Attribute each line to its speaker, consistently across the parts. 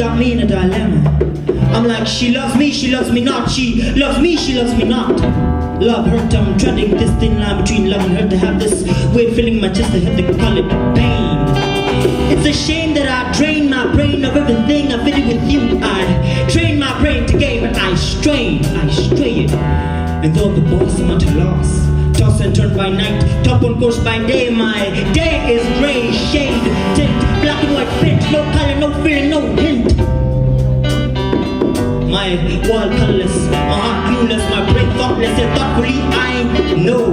Speaker 1: got me in a dilemma. I'm like, she loves me not. She loves me not. Love hurt, I'm treading this thin line between love and hurt. To have this weird feeling in my chest, I have to call it pain. It's a shame that I drain my brain of everything I fitted with you. I train my brain to gain, but I stray it. And though the boss I'm at a loss, toss and turn by night, top on course by day. My day is grey shade, tint, black and white print, no color, no feeling, no hint. My wall colorless, my heart clueless, my brain thoughtless, and thoughtfully I know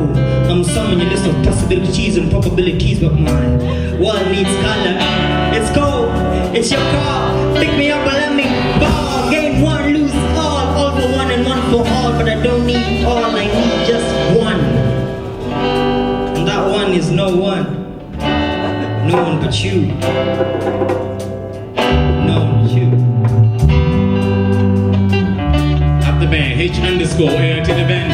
Speaker 1: I'm summing a list of possibilities and probabilities, but my wall needs color. It's cold, it's your call, pick me up and let me ball. Game one, lose all for one and one for all. But I don't need all, I need just one. And that one is no one but you. No one but you.
Speaker 2: The band, H_AIR to the band.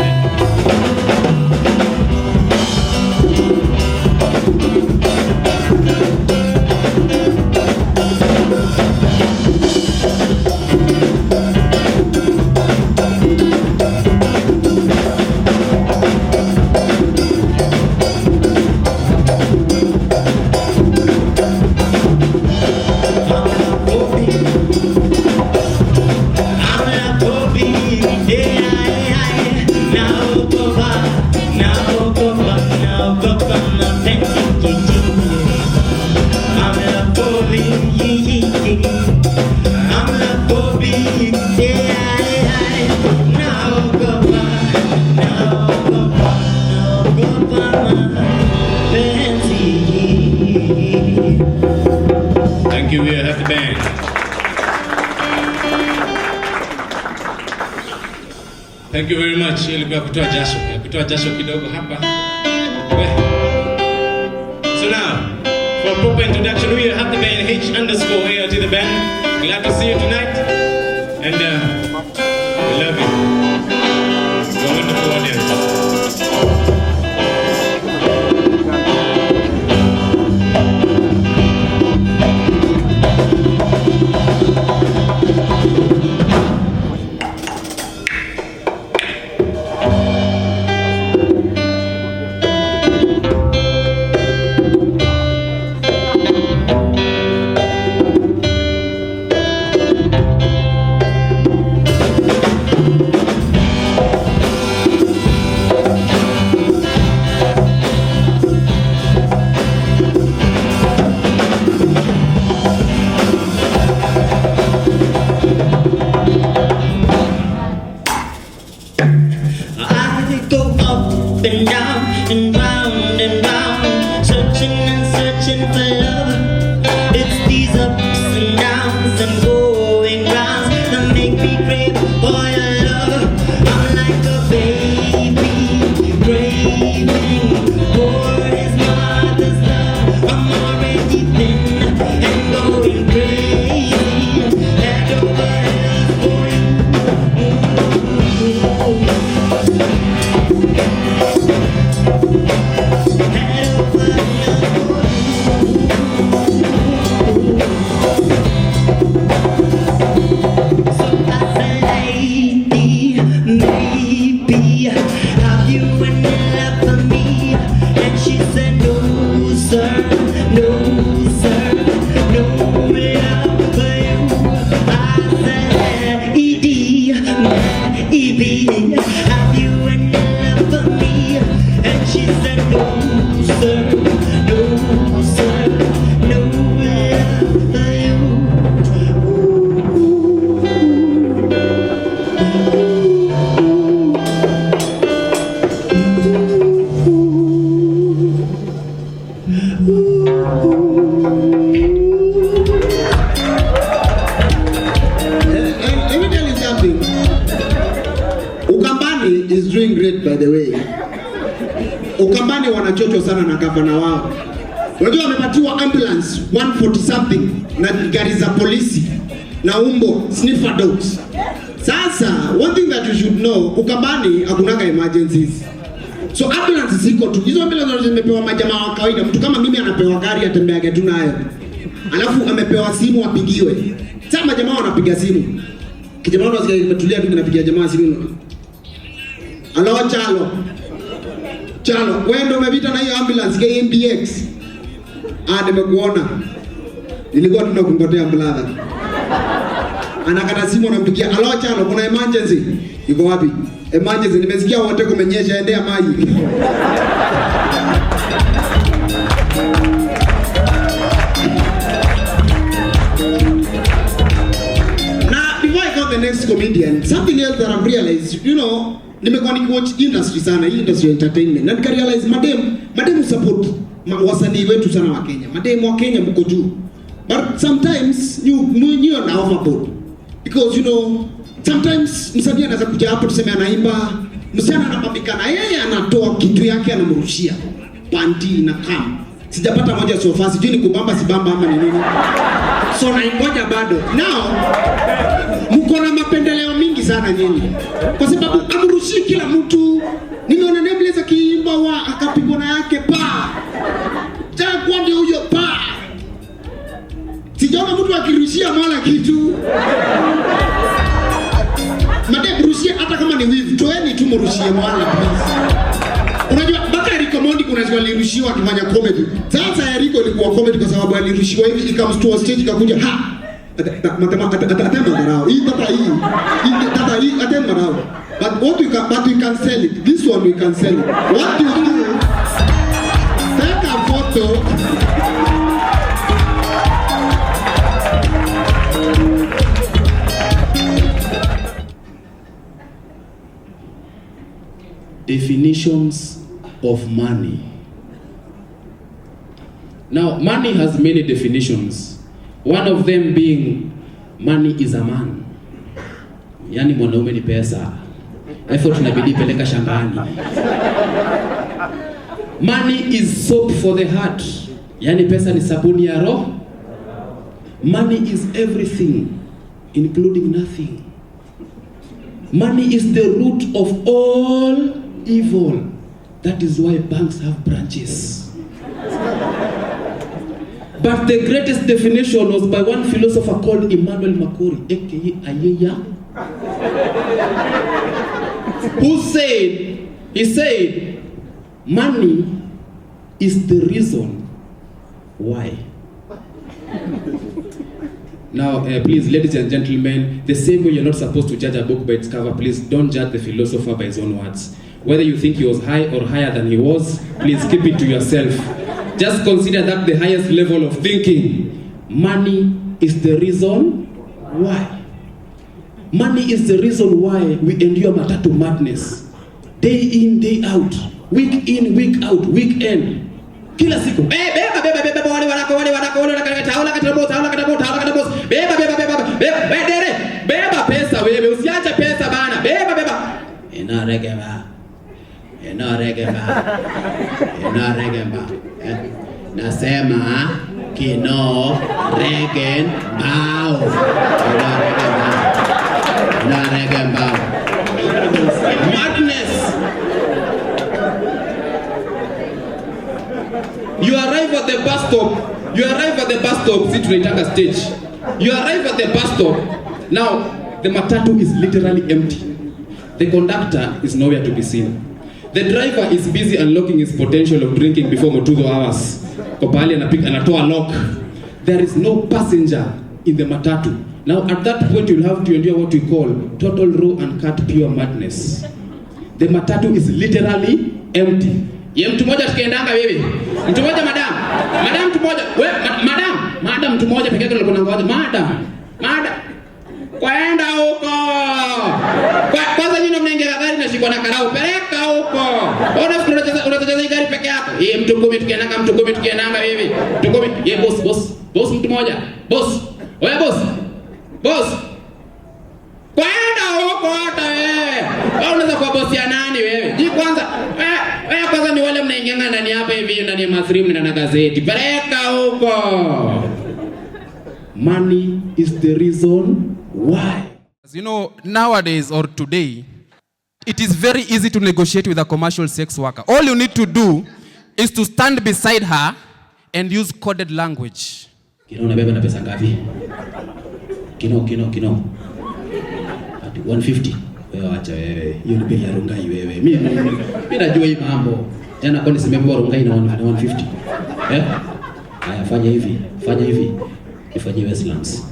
Speaker 2: Thank you, we have the band. Thank you very much. Ilikuwa kutoa jasho kidogo hapa. So now, for a proper introduction, we have the band H_AIR to the band. Glad to see you tonight, and we love you. You're a wonderful audience.
Speaker 1: And down and round, searching and searching for love. It's these ups and downs and going rounds that make me crave for your love. I'm like a baby craving for his mother's love. I'm already thin and going crazy, head over heels for have you any love for me? And she said no sir, no sir, no love for you.
Speaker 3: Let me tell you something. Ukambani is doing great, by the way. Ukambani wanachocho sana na gavana wao. Unajua wamepatiwa ambulance 140 something na gari za polisi na umbo sniffer dogs. Sasa one thing that you should know, Ukambani hakunaga emergencies. So ambulance ziko tu. Hizo ambulance zimepewa majamaa wa kawaida. Mtu kama mimi anapewa gari atembeage tu nayo. alafu amepewa simu apigiwe. Sasa jamaa wanapiga simu. Kijamaa unasikia imetulia tu kinapigia jamaa simu. Halo Chalo, wewe ndio umepita na hiyo ambulance KMBX. Nimekuona. Nilikuwa tunakungotea brother. Anakata simu anampigia, "Halo Chalo, kuna emergency." Yuko wapi? Emergency, nimesikia wote kumenyesha, endea maji. Now, before I go to the next comedian, something else that I've realized, you know, nimekuwa nikiwatch industry sana, industry entertainment. Na nikarealize madem support wasanii wetu sana wa Kenya. Madem wa Kenya mko juu. But sometimes you are overboard. Because you know, sometimes msanii anaweza kuja hapo tuseme anaimba, msichana anapambika na yeye anatoa kitu yake anamrushia. Panti na kam. Sijapata moja so fast, sijui ni kubamba si bamba ama ni nini. So naingoja bado. Now, mko na mapendeleo mingi sana nyinyi. Kwa sababu amrushi kila mtu. Nimeona Nameless akiimba wa akapigwa na yake pa. Jaguar ndio huyo pa. Sijaona mtu akirushia mala kitu. Madem rushia hata kama ni wivu, toeni tu mrushie mala please. Unajua mpaka Eriko Mondi kuna siku alirushiwa akifanya comedy. Sasa Eriko ilikuwa comedy kwa sababu alirushiwa hivi ikamstua stage ikakuja ha. Atamarao. Hii atamarao. But we can sell it. This one we can sell it. What do you do? Take a photo.
Speaker 4: Definitions of money. Now, money has many definitions. One of them being, money is a man. Yani mwanaume ni pesa. Effort inabidi peleka shambani. Money is soap for the heart. Yani pesa ni sabuni ya roho. Money is everything, including nothing. Money is the root of all evil. That is why banks have branches. But the greatest definition was by one philosopher called Emmanuel Makori, aka Ayeya, he said, money is the reason why. Now, please, ladies and gentlemen, the same way you're not supposed to judge a book by its cover, please don't judge the philosopher by his own words. Whether you think he was high or higher than he was, please keep it to yourself. Just consider that the highest level of thinking. Money is the reason why. Money is the reason why we endure matatu madness. Day in, day out. Week in, week out, weekend. Kila siku. Beba wale wanako taula katabos. Beba pesa wewe, usiache pesa bana. Beba. Ina regema. Nasema kino regen bao. Ina regema. Madness. You arrive at the bus stop. See, tunaitanga stage. You arrive at the bus stop. Now, the matatu is literally empty. The conductor is nowhere to be seen. The driver is busy unlocking his potential of drinking before Motudo hours. Kopali anatoa lock. There is no passenger in the matatu. Now, at that point, you'll have to endure what we call total raw and cut pure madness. The matatu is literally empty. Ye mtu moja tukiendanga wewe. Mtu moja madam mtu moja. Madam mtu moja pekee yake alikuwa anangoja. Madam. Kwenda huko. Kwanza nyinyi mnaingia gari na shikwa na karau, peleka huko. Unacheza gari peke yako. Ye mtu ngome tukiendanga wewe. Mtu ngome. Ye boss mtu moja. Boss. Oya boss. Kwenda huko hata wewe. Wewe unaweza kuwa boss ya nani wewe? Ji kwanza kwanza ni wale mnaingianga ndani hapa hivi ndani ya mathrim na gazeti. Peleka huko. Money is the reason why.
Speaker 5: You know, nowadays or today, it is very easy to negotiate with a commercial sex worker. All you need to do is to stand beside her and use coded language.
Speaker 4: Kino unabeba na pesa ngapi? Kino. Ati 150. Wewe acha wewe. Hiyo ni bei ya Rongai wewe. Mimi najua hii mambo. Jana kwani simebeba Rongai na 150. Haya fanya hivi. Ifanyie Westlands.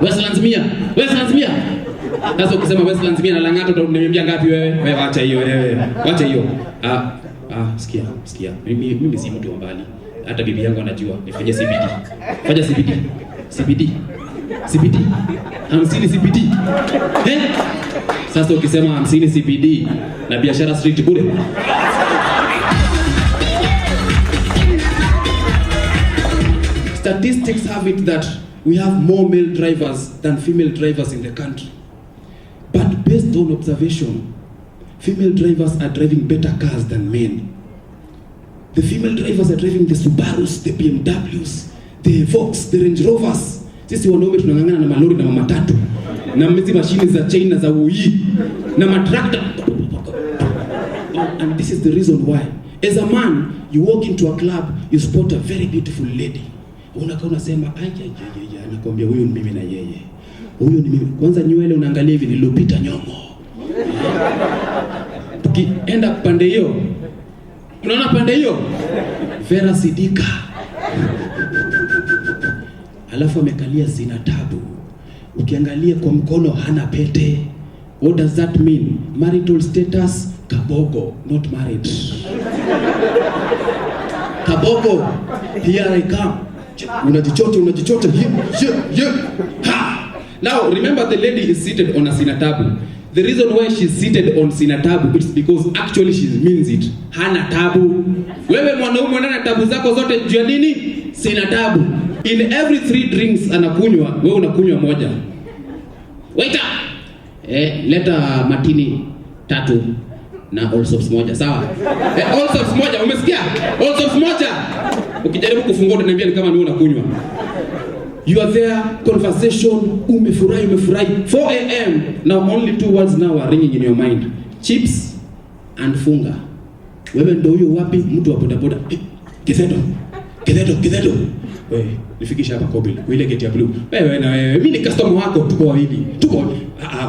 Speaker 4: Westlands 100. Sasa ukisema Westlands 100 na Lang'ata unaniambia ngapi wewe? Wewe acha hiyo wewe. Acha hiyo. Sikia. Mimi si mtu wa mbali. Hata bibi yangu anajua nifanye CBD. Fanya CBD. 50 CBD. Sasa ukisema 50 CBD na biashara street bure. Statistics have it that we have more male drivers than female drivers in the country. But based on observation, female drivers are driving better cars than men. The female drivers are driving the Subarus, the BMWs, the Vox, the Range Rovers. Sisi wanaume tunang'ang'ana na malori na matatu na hizi mashine za China za UI na matrakta. And this is the reason why. As a man, you walk into a club, you spot a very beautiful lady. Unakaa unasema anakuambia huyu ni mimi na yeye. Huyu ni mimi. Kwanza nywele unaangalia hivi nilopita nyongo. Tukienda pande hiyo. Unaona pande hiyo? Vera Sidika. Alafu amekalia Zina Tabu. Ukiangalia kwa mkono hana pete. What does that mean? Marital status Kabogo, not married. Kabogo, here I come. Unajichocha. Yeah. Ha! Now remember the lady is seated on a Zina Tabu. The reason why she's seated on Zina Tabu is because actually she means it. Hana tabu. Wewe mwanaume una tabu zako zote juu ya nini? Zina Tabu. In every 3 drinks anakunywa, wewe unakunywa moja. Waiter. Leta martini 3 na all sops moja, sawa? All sops moja, umesikia? All sops moja. Ukijaribu kufungua unaniambia ni kama ni unakunywa. You are there, conversation, umefurahi. 4 a.m. Now only 2 words now are ringing in your mind. Chips and funga. Wewe ndio huyo wapi mtu wa bodaboda? Kizeto. Wewe, nifikisha hapa Kobil, ile gate ya blue. Wewe na wewe, mimi ni customer wako, tuko wawili.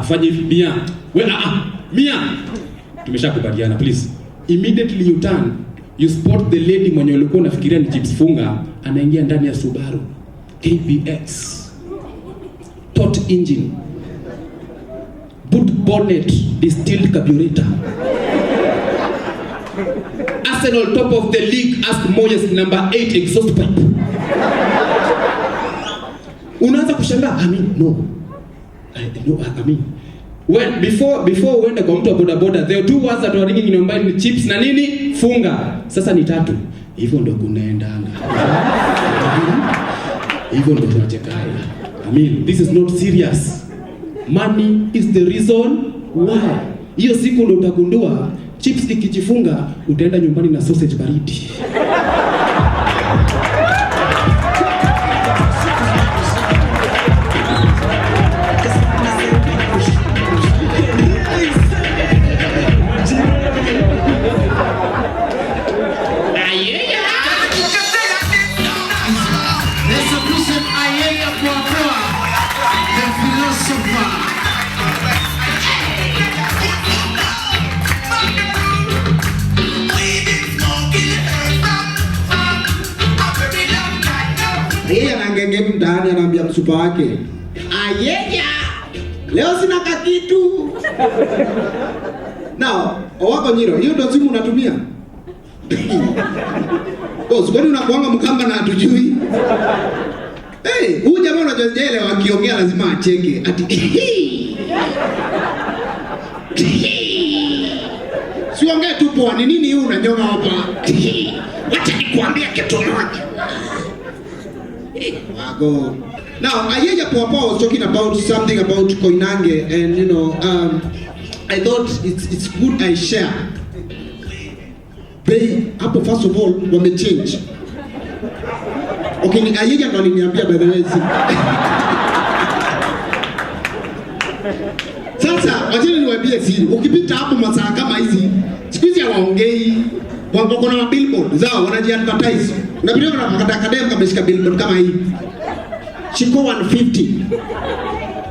Speaker 4: Fanya hivi Mia. Wewe Mia. Tumeshakubaliana, please. Immediately you turn, you spot the lady mwenye ulikuwa unafikiria ni chips funga, anaingia ndani ya Subaru KBX. Tot engine. Boot bonnet, distilled carburetor. Arsenal top of the league, ask Moyes number 8 exhaust pipe. Unaanza kushangaa, when before uende kwa mtu wa bodaboda, there are 2 words that are ringing in your mind, ni chips na nini? Funga. Sasa ni 3. Hivyo ndio kunaendanga. Hivyo ndio tunachekaya. This is not serious. Money is the reason why. Hiyo siku ndio utagundua chips ikijifunga utaenda nyumbani na sausage baridi.
Speaker 3: Mtaani anaambia msupa wake, ayeya, leo sina kakitu. Now, wako Nyiro, hiyo ndio simu unatumia? Kwani unakuanga mkamba na hatujui? Huyu jamaa unajozele wakiongea lazima acheke. Ati siongee tu poa, ni nini hiyo unanyonga hapa? Wacha nikuambia kitu moja. Wago. Now, Ayeya Papa was talking about something about Koinange, and I thought it's good I share. They, first of all, when they change. Okay, ni Ayeya ndo aliniambia by the way. Sasa, wacheni niwaambie siri. Ukipita hapo masaa kama hizi, siku hizi hawaongei, wako na billboard zao wanaji-advertise. Unapita unapata kadem kameshika billboard kama hii. Shiko 150.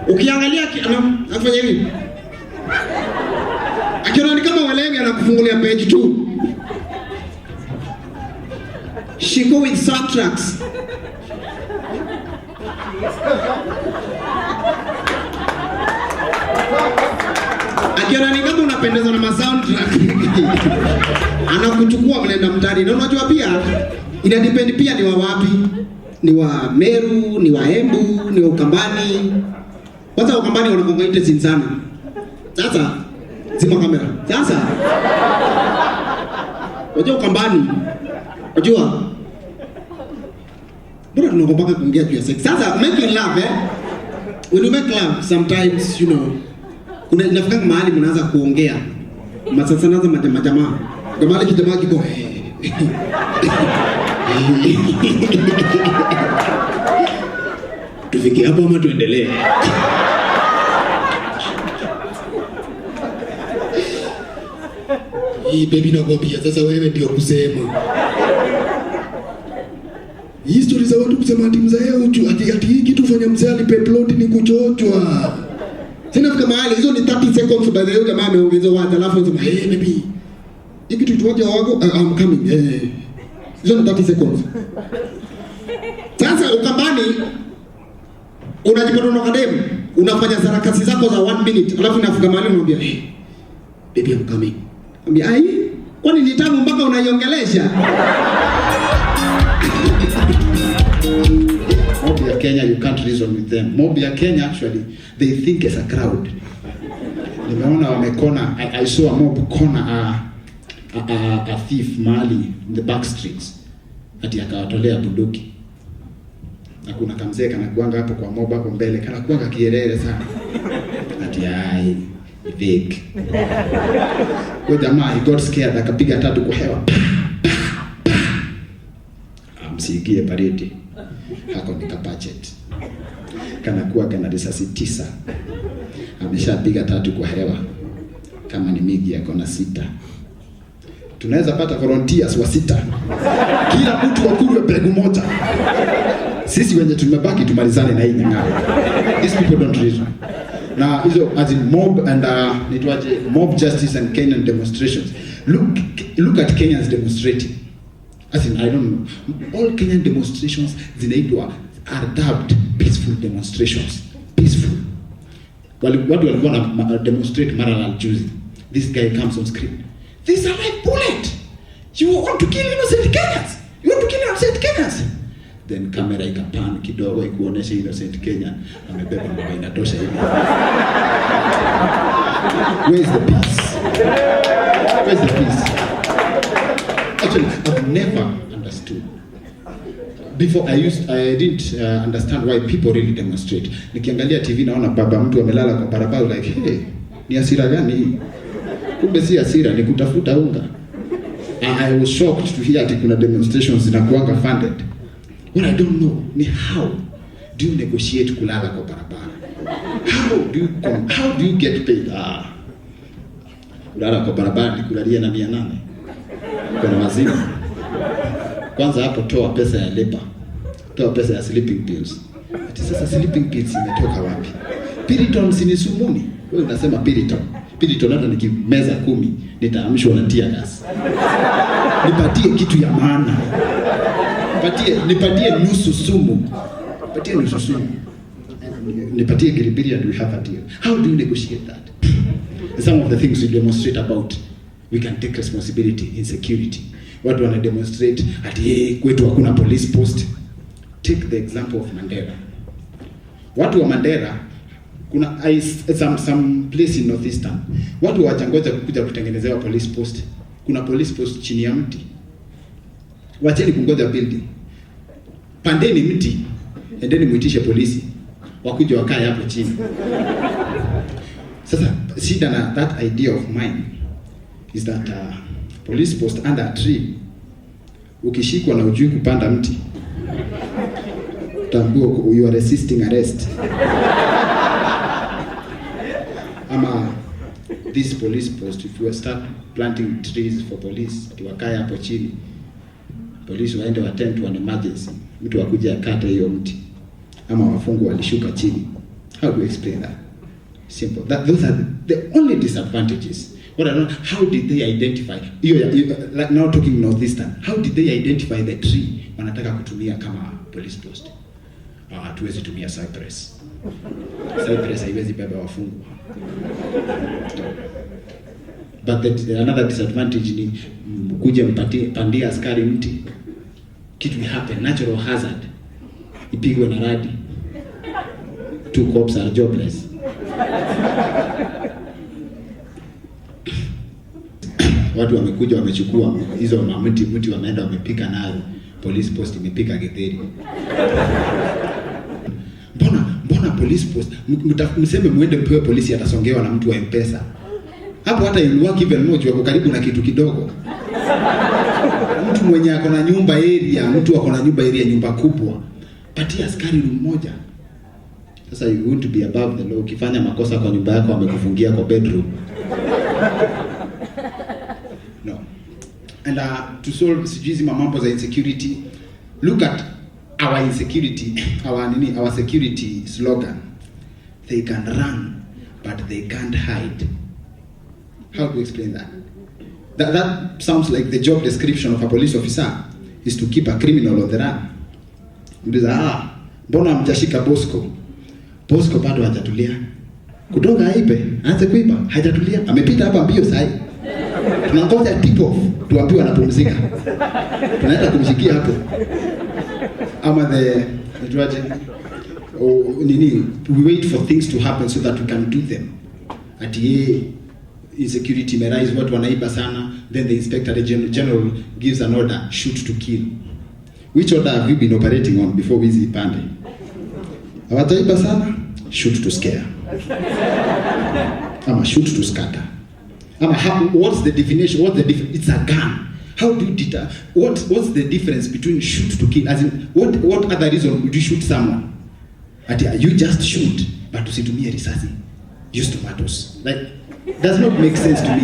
Speaker 3: Ukiangalia anafanya hivi. Akiona ni kama walenge anakufungulia page 2. Shiko with soundtracks. Akiona ni kama unapendeza na soundtrack. Anakuchukua mnaenda mtani. Na unajua pia ina depend pia ni wa wapi. Ni wa Meru, ni wa Embu, ni wa Ukambani. Kwanza Ukambani wanakonga interesting sana. Sasa zima kamera. Sasa unajua Ukambani, unajua bora tunakompaka kuongea juu ya sex. Sasa making love when you make love sometimes you know inafika mahali mnaanza kuongea. Masasa naanza majamaa. Kama ile kijamaa kiko tufike hapo ama tuendelee? Hii baby nakwambia sasa wewe ndio kusema. Hii story za watu kusema ati mzee ati hii kitu fanya mzee alipe plot ni kuchochwa. Sina fika mahali hizo ni 30 seconds by the way jamaa ameongeza watu alafu anasema hey baby. Hii kitu tuwaje wako I'm coming. Hizo ni 30 seconds. Sasa Ukambani unajipata na kadem unafanya harakati zako za 1 minute alafu inafika mahali unamwambia hey baby I'm coming. Ambia ai kwani ni tamu mpaka unaiongelesha? Mob ya Kenya you can't reason with them. Mob ya Kenya actually they think as a crowd. Nimeona wamekona I saw a mob corner a thief mali in the back streets. Ati akawatolea bunduki. Na kuna kamzee kanakuanga hapo kwa mob hapo mbele kanakuanga kierere sana. Ati ai Vic. Kwa jamaa he got scared akapiga tatu kwa hewa. Amsikie pareti. Hako ni kapachet. Kanakuwa kana risasi 9. Ameshapiga tatu kwa hewa. Kama ni migi yako na 6. Tunaweza pata volunteers wa 6. Kila mtu akulwe begu moja. Sisi wenye tumebaki tumalizane na hii nyang'ao. These people don't reason. Now, as in mob and mob justice and Kenyan demonstrations. Look at Kenyans demonstrating. As in, I don't know. All Kenyan demonstrations are dubbed peaceful demonstrations. Peaceful. Watu walikuwa na demonstrate Maralal juzi. This guy comes on screen. These are like bullet. You want to kill innocent Kenyans. You want to kill innocent Kenyans. Then camera ikapan kidogo ikuonesha innocent Kenya amebeba mbao inatosha hivi. Where is the peace? Where is the peace? Actually, I've never understood. Before I didn't understand why people really demonstrate. Nikiangalia TV naona baba mtu amelala kwa barabara like, hey, ni hasira gani hii? Kumbe si hasira ni kutafuta unga. I was shocked to hear ati kuna demonstrations zinakuanga funded. What I don't know ni how do you negotiate kulala kwa barabara? How do you get paid? Kulala kwa barabara ni kulalia na 800. Kuna mazima. Kwanza hapo toa pesa ya labor. Toa pesa ya sleeping pills. Ati sasa sleeping pills imetoka wapi? Piriton si ni sumuni. Wewe unasema Piriton. Piriton hata nikimeza 10 nitaamshwa na tear gas. Nipatie kitu ya maana. Nipatie nusu sumu. Nipatie nusu sumu. Nipatie giribiri and we have a deal. How do you negotiate that? Some of the things we demonstrate about, we can take responsibility in security. Watu wana demonstrate ati kwetu hakuna police post. Take the example of Mandera. Watu wa Mandera kuna some place in Northeastern. Watu wajangoja kukuja kutengenezewa police post. Kuna police post chini ya mti. Wacheni kungoja building. Pandeni mti, endeni muitishe polisi. Wakuje wakae hapo chini. Sasa shida na that idea of mine is that police post under a tree. Ukishikwa na ujui kupanda mti, tambua you are resisting arrest. Ama this police post, if you start planting trees for police, wakae hapo chini. polisi waende attend to an emergency, mtu akuja akate hiyo mti, ama wafungwa walishuka chini. How do you explain that? Simple. Those are the only disadvantages. What I don't know, how did they identify? Like now talking Northeastern, how did they identify the tree wanataka kutumia kama police post? Hatuwezi tumia cypress. Cypress haiwezi beba wafungwa. But another disadvantage ni kuja pandia askari mti, kitu will happen, natural hazard, ipigwe na radi, 2 cops are jobless. Watu wamekuja wamechukua hizo mti wameenda wamepika nayo, police post imepika getheri. Mbona police post mseme muende mpewe polisi atasongewa na mtu wa M-Pesa. Hapo hata you work even more, wako karibu na kitu kidogo. Mtu mwenye ako na nyumba area, mtu ako na nyumba area, nyumba kubwa, patia askari room moja. Sasa you want to be above the law. Ukifanya makosa kwa nyumba yako wamekufungia kwa bedroom. No. And to solve sijuzi mambo za insecurity, look at our insecurity, our security slogan. They can run, but they can't hide. How do you explain that? That sounds like the job description of a police officer is to keep a criminal on the run. Ndiza, mbona mjashika Bosco? Bosco bado hajatulia. Kutoka aipe, aanze kuiba, hajatulia. Amepita hapa mbio sahi. Tunangoja tip off, tuambiwe anapumzika. Tunaenda kumshikia hapo. Ama we wait for things to happen so that we can do them. Insecurity may rise, watu wanaiba sana, then the inspector general gives an order, shoot to kill. Which order have you been operating on before wizi pande? Hawataiba sana, shoot to scare. Ama shoot to scatter. Ama what's the definition? It's a gun. How do you deter? What's the difference between shoot to kill? As in, what other reason would you shoot someone? You just shoot, but usitumie risasi. Use tomatoes. Like, does not make sense to me.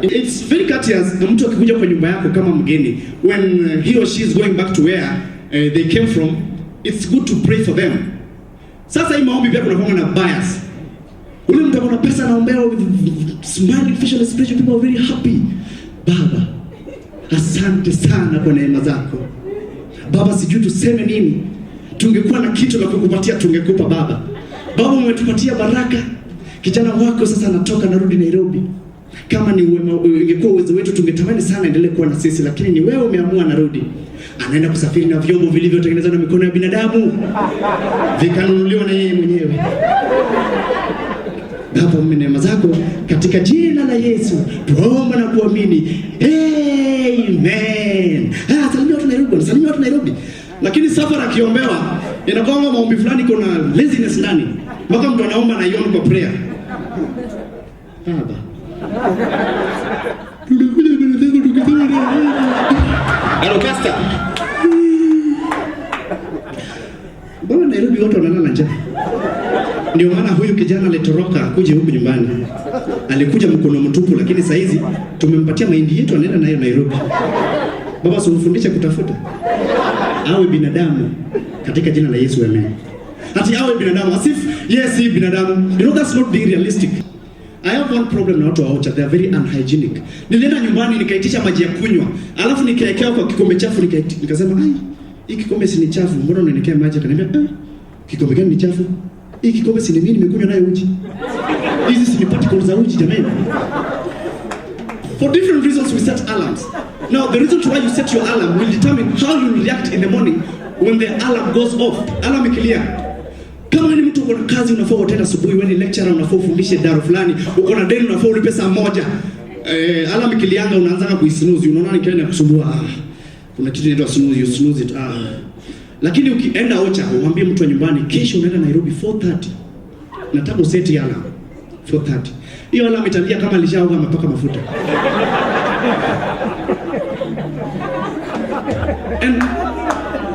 Speaker 6: It's very courteous na mtu akikuja kwa nyumba yako kama mgeni, when he or she is going back to where they came from, it's good to pray for them. Sasa hii maombi pia kuna na bias. Ule mtu ana pesa anaombea with smiling facial expression, people are very happy. Baba, asante sana kwa neema zako. Baba, sijui tuseme nini. Tungekuwa na kitu la kukupatia tungekupa Baba. Baba, umetupatia baraka. Kijana wako sasa anatoka narudi Nairobi. Kama ni ingekuwa uwezo wetu tungetamani sana endelee kuwa na sisi, lakini ni wewe umeamua narudi. Anaenda kusafiri na vyombo vilivyotengenezwa na mikono ya binadamu. Vikanunuliwa na yeye mwenyewe. Baba, neema zako katika jina la Yesu tuomba na kuamini. Amen. Salimia watu Nairobi. Lakini safari akiombewa inakuwa maombi fulani kuna laziness ndani. Mpaka mtu anaomba na yoni kwa prayer. Baba.
Speaker 3: Hello Pastor.
Speaker 6: Bwana, Nairobi watu wanalala njaa. Ndio maana huyu kijana alitoroka kuja huku nyumbani. Alikuja mkono mtupu, lakini saa hizi tumempatia mahindi yetu anaenda nayo Nairobi. Baba, usifundishe kutafuta. Awe binadamu katika jina la Yesu, amen. Ati awe binadamu as if yes he binadamu. You know that's not being realistic. I have one problem na watu wa Ocha, they are very unhygienic. Nilienda nyumbani nikaitisha maji ya kunywa, alafu nikaekea kwa kikombe chafu, nikasema hii kikombe si ni chafu, mbona unaniwekea maji? Akaniambia kikombe gani ni chafu? Hii kikombe si ni mimi nimekunywa nayo uji. Hizi si ni particles za uji jamani. For different reasons we set alarms. Now the reason why you set your alarm will determine how you react in the morning when the alarm goes off. Alarm ikilia. Kama ni mtu uko na kazi unafaa utenda asubuhi, wewe ni lecturer unafaa ufundishe daro fulani, uko na deni unafaa ulipe saa moja. Alarm ikilianga unaanza kuisnooze, unaona nikienda kusumbua. Kuna kitu inaitwa snooze, you snooze it. Lakini ukienda Ocha umwambie mtu wa nyumbani kesho unaenda Nairobi 4:30. Nataka useti alarm 4:30. Hiyo alarm italia kama alishaoga amepaka mafuta.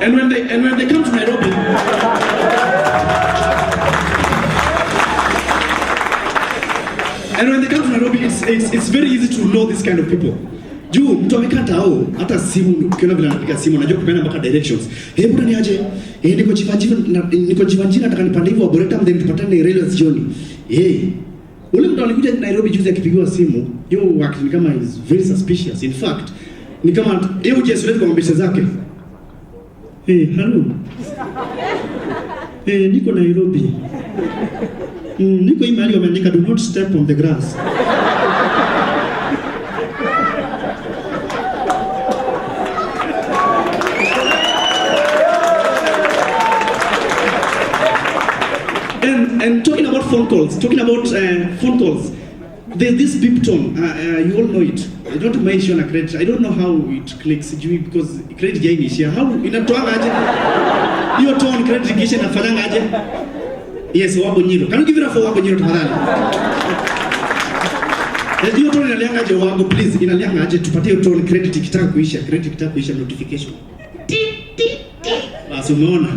Speaker 6: And when they come to Nairobi, it's very easy to know this kind of people. Juu mtu amekata au hata simu ukiona vile anapiga simu unajua kupeana mpaka directions. Bwana ni aje? Niko Jivanjini nataka nipande hivyo Arboretum then tupatane railways jioni. Ule mtu alikuja Nairobi juzi akipigiwa simu, hiyo akini kama is very suspicious. In fact, ni kama yeye ujesulete kwa mbesha zake. Hello. Niko Nairobi. Niko hii mahali wameandika do not step on the grass. And talking about phone calls, there's this beep tone, you all know it. I don't mention a credit, I don't know how it clicks, because credit jainishia, how inatoanga aje? Hiyo tone credit kisha inafanyanga aje? Yes, Wabo Nyiro. Can you give it up for Wabo Nyiro tafadhali? Hiyo tone inalianga aje Wabo, please, inalianga aje tupatie hiyo tone credit ikitaka kuisha, notification. Basi umeona.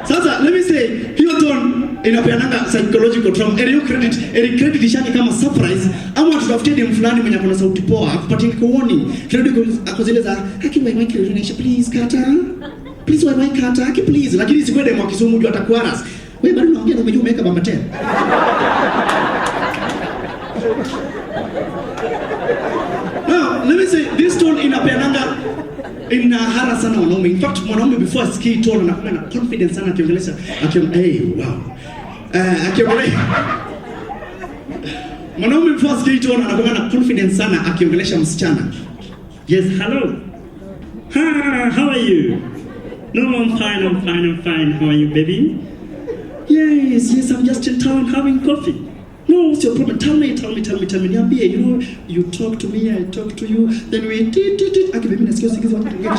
Speaker 6: Sasa let me say hiyo tone inapeananga psychological trauma. Credit ishani kama surprise ama tutafutie dem fulani mwenye akona sauti poa akupatie warning. Credit akozeleza haki wewe credit please kata. Please wewe kata haki please, lakini si kwende mwa Kisumu juu atakuaras. Wewe bado unaongea na umejua umeweka bamba tena. Now, let me say this tone inapeananga ina hara sana wanaume. In fact, mwanaume before asikie tone anakuwa na confidence sana akiongelesha mwanaume before asikie tone anakuwa na confidence sana akiongelesha msichana. Yes, hello. How are you? No, I'm fine. How are you, baby? Yes, I'm just in town having coffee. No, what's your problem? Tell me. Niambie, you know, you talk to me, I talk to you, then we okay, baby, nasikia usikizi watu wengine.